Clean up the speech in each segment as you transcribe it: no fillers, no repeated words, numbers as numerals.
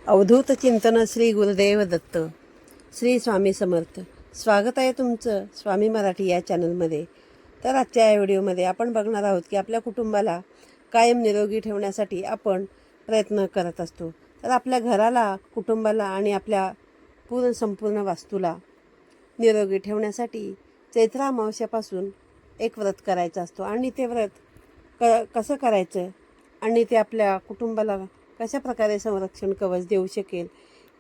अवधूत चिंतन श्री गुरुदेव दत्त. श्री स्वामी समर्थ. स्वागत आहे तुमचं स्वामी मराठी या चॅनलमध्ये. तर आजच्या या व्हिडिओमध्ये आपण बघणार आहोत की आपल्या कुटुंबाला कायम निरोगी ठेवण्यासाठी आपण प्रयत्न करत असतो. तर आपल्या घराला, कुटुंबाला आणि आपल्या संपूर्ण वास्तूला निरोगी ठेवण्यासाठी चैत्र अमावस्यापासून एक व्रत करायचं असतो आणि ते व्रत कसं करायचं आणि ते आपल्या कुटुंबाला कशा प्रकारे संरक्षण कवच देऊ शकेल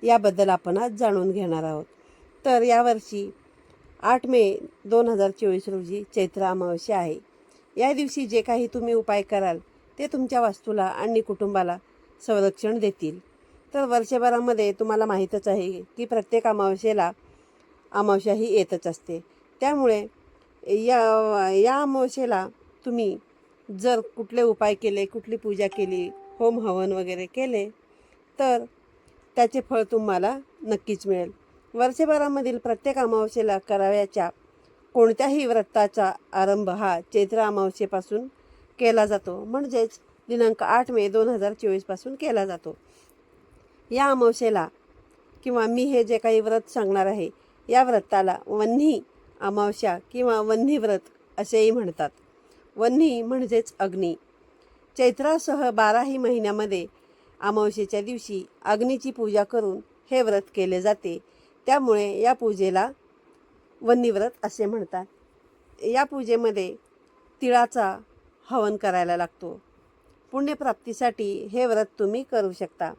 याबद्दल आपण आज जाणून घेणार आहोत. तर यावर्षी 8 मे 2024 रोजी चैत्र अमावस्या आहे. या दिवशी जे काही तुम्ही उपाय कराल ते तुमच्या वास्तूला आणि कुटुंबाला संरक्षण देतील. तर वर्षभरामध्ये तुम्हाला माहीतच आहे की प्रत्येक अमावस्या ही येतच असते. त्यामुळे या अमावस्येला तुम्ही जर कुठले उपाय केले, कुठली पूजा केली, होम हवन वगैरे केले तर त्याचे फळ तुम्हाला नक्कीच मिळेल. वर्षभरामधील प्रत्येक अमावस्येला करावयाच्या कोणत्याही व्रताचा आरंभ हा चैत्र अमावस्येपासून केला जातो, म्हणजेच दिनांक 8 मे 2024 पासून केला जातो. या अमावस्येला किंवा मी हे जे काही व्रत सांगणार आहे या व्रताला वन्ही अमावस्या किंवा वन्ही व्रत असेही म्हणतात. वन्ही म्हणजेच अग्नी. चैत्रासह 12ही महिन्यामध्ये अमावस्येच्या दिवशी अग्नीची पूजा करून हे व्रत केले जाते. त्यामुळे या पूजेला वन्ही व्रत असे म्हणतात. या पूजेमध्ये तिळाचा हवन करायला लागतो. पुण्यप्राप्तीसाठी हे व्रत तुम्ही करू शकता.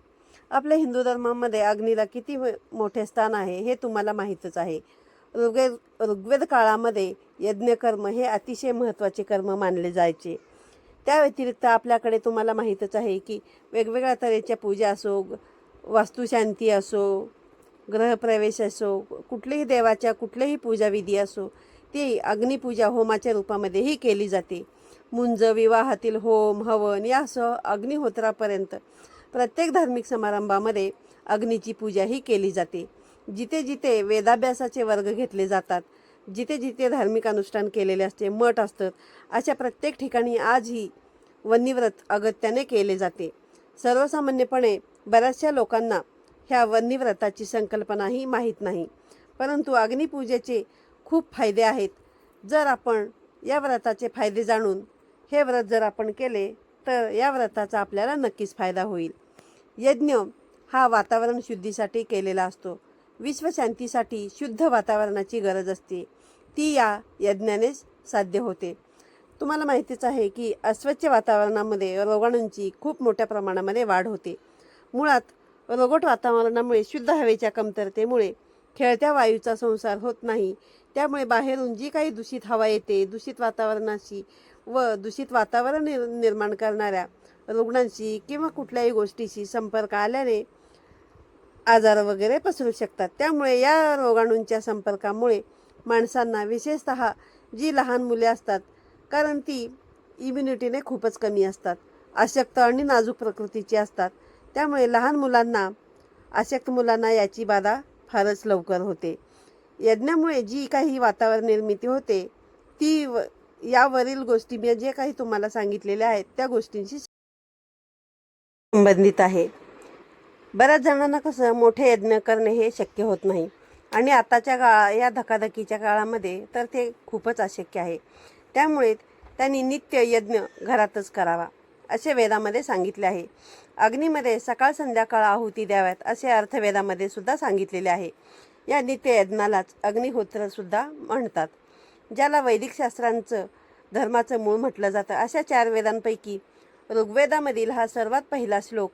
आपल्या हिंदू धर्मामध्ये अग्नीला किती मोठे स्थान आहे हे तुम्हाला माहीतच आहे. ऋग्वेद काळामध्ये यज्ञकर्म हे अतिशय महत्त्वाचे कर्म मानले जायचे. त्या व्यतिरिक्त आपल्याकडे तुम्हाला माहीतच आहे की वेगवेगळ्या तऱ्हेच्या पूजा असो, वास्तुशांती असो, ग्रहप्रवेश असो, कुठल्याही देवाच्या कुठलेही पूजाविधी असो, ती अग्निपूजा होमाच्या रूपामध्येही केली जाते. मुंज, विवाहातील होम हवन यासह अग्निहोत्रापर्यंत प्रत्येक धार्मिक समारंभामध्ये अग्नीची पूजा ही केली जाते. जिथे जिथे वेदाभ्यासाचे वर्ग घेतले जातात, जिथे जिथे धार्मिक अनुष्ठान केलेले असते, मठ असतात, अशा प्रत्येक ठिकाणी आजही वन्नीव्रत अगत्याने केले जाते. सर्वसामान्यपणे बऱ्याचशा लोकांना ह्या वन्नीव्रताची संकल्पनाही माहीत नाही, परंतु अग्निपूजेचे खूप फायदे आहेत. जर आपण या व्रताचे फायदे जाणून हे व्रत जर आपण केले तर या व्रताचा आपल्याला नक्कीच फायदा होईल. यज्ञ हा वातावरण शुद्धीसाठी केलेला असतो. विश्वशांतीसाठी शुद्ध वातावरणाची गरज असते. ती या यज्ञानेच साध्य होते. तुम्हाला माहितीच आहे की अस्वच्छ वातावरणामध्ये रोगाणूंची खूप मोठ्या प्रमाणामध्ये वाढ होते. मुळात रोगट वातावरणामुळे शुद्ध हवेच्या कमतरतेमुळे खेळत्या वायूचा संसार होत नाही. त्यामुळे बाहेरून जी काही दूषित हवा येते, दूषित वातावरणाशी व दूषित वातावरण निर्माण करणाऱ्या रुग्णांशी किंवा कुठल्याही गोष्टीशी संपर्क आल्याने आजार वगैरे पसरू शकतात. त्यामुळे या रोगाणूंच्या संपर्कामुळे माणसांना, विशेषतः जी लहान मुले असतात, कारण ती इम्युनिटीने खूपच कमी असतात, अशक्त आणि नाजूक प्रकृतीची असतात, त्यामुळे लहान मुलांना, अशक्त मुलांना याची बाधा फारच लवकर होते. यज्ञामुळे जी काही वातावरण निर्मिती होते ती यावरील गोष्टी मी जे काही तुम्हाला सांगितलेल्या आहेत त्या गोष्टींशी संबंधित आहे. बऱ्याच जणांना कसं मोठे यज्ञ करणे हे शक्य होत नाही आणि आताच्या या धकाधकीच्या काळामध्ये तर ते खूपच अशक्य आहे. त्यामुळे त्यांनी नित्य यज्ञ घरातच करावा असे वेदामध्ये सांगितले आहे. अग्नीमध्ये सकाळ संध्याकाळ आहुती द्याव्यात असे अर्थवेदामध्ये सुद्धा सांगितलेले आहे. या नित्य यज्ञालाच अग्निहोत्र सुद्धा म्हणतात, ज्याला वैदिक शास्त्रांचं धर्माचं मूळ म्हटलं जातं. अशा 4 वेदांपैकी ऋग्वेदामधील हा सर्वात पहिला श्लोक.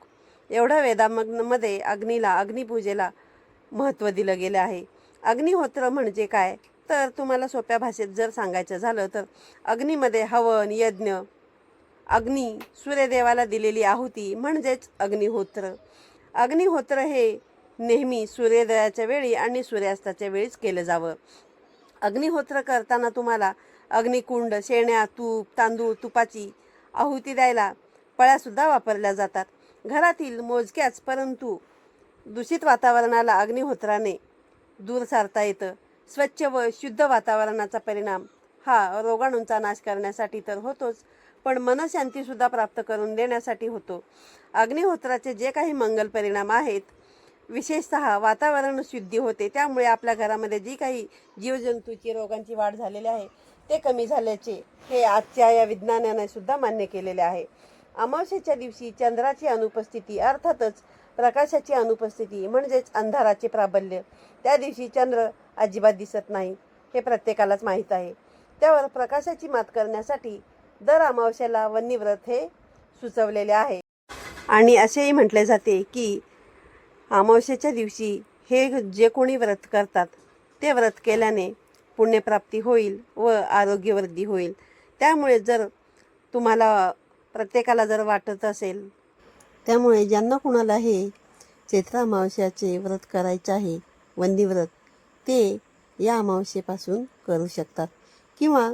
एवढ्या वेदामध्ये अग्निपूजेला महत्त्व दिलं गेलं आहे. अग्निहोत्र म्हणजे काय तर तुम्हाला सोप्या भाषेत जर सांगायचं झालं तर अग्नीमध्ये हवन, यज्ञ, अग्नी, सूर्यदेवाला दिलेली आहुती म्हणजेच अग्निहोत्र. अग्निहोत्र हे नेहमी सूर्योदयाच्या वेळी आणि सूर्यास्ताच्या वेळीच केलं जावं. अग्निहोत्र करताना तुम्हाला अग्निकुंड, शेण्या, तूप, तांदूळ, तुपाची आहुती द्यायला पळ्यासुद्धा वापरल्या जातात. घरातील मोजक्याच परंतु दूषित वातावरणाला अग्निहोत्राने दूर सारता येतं. स्वच्छ व शुद्ध वातावरणाचा परिणाम हा रोगाणूंचा नाश करण्यासाठी तर होतोच, पण मनशांतीसुद्धा प्राप्त करून देण्यासाठी होतो. अग्निहोत्राचे जे काही मंगल परिणाम आहेत विशेषतः वातावरण शुद्धी होते. त्यामुळे आपल्या घरामध्ये जी काही जीवजंतूची रोगांची वाढ झालेली आहे ते कमी झाल्याचे हे आजच्या या विज्ञानाने सुद्धा मान्य केलेले आहे. अमावस्येच्या दिवशी चंद्राची अनुपस्थिती अर्थातच प्रकाशाची अनुपस्थिती म्हणजेच अंधाराचे प्राबल्य. त्या दिवशी चंद्र अजिबात दिसत नाही हे प्रत्येकालाच माहीत आहे. त्यावर प्रकाशाची मात करण्यासाठी दर अमावस्येला वन्नीव्रत हे सुचवलेले आहे. आणि असेही म्हटले जाते की अमावस्येच्या दिवशी हे जे कोणी व्रत करतात ते व्रत केल्याने पुण्यप्राप्ती होईल व आरोग्यवृद्धी होईल. त्यामुळे जर तुम्हाला प्रत्येकाला जर वाटत असेल, त्यामुळे ज्यांना कुणाला हे चैत्र अमावस्याचे व्रत करायचे आहे वन्नीव्रत, ते या अमावस्येपासून करू शकतात किंवा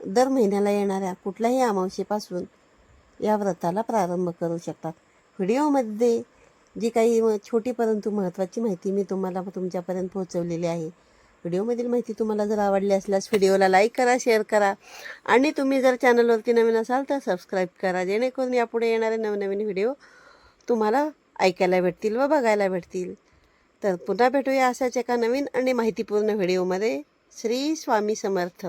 दर महिन्याला येणाऱ्या कुठल्याही अमावस्येपासून या व्रताला प्रारंभ करू शकतात. व्हिडिओमध्ये जी काही छोटी परंतु महत्त्वाची माहिती मी तुम्हाला तुमच्यापर्यंत पोहोचवलेली आहे. व्हिडिओमधील माहिती तुम्हाला जर आवडली असल्यास व्हिडिओला लाईक करा, शेअर करा आणि तुम्ही जर चॅनलवरती नवीन असाल तर सबस्क्राईब करा, जेणेकरून यापुढे येणारे नवनवीन व्हिडिओ तुम्हाला ऐकायला भेटतील व बघायला भेटतील. तर पुन्हा भेटूया अशाच एका नवीन आणि माहितीपूर्ण व्हिडिओमध्ये. श्री स्वामी समर्थ.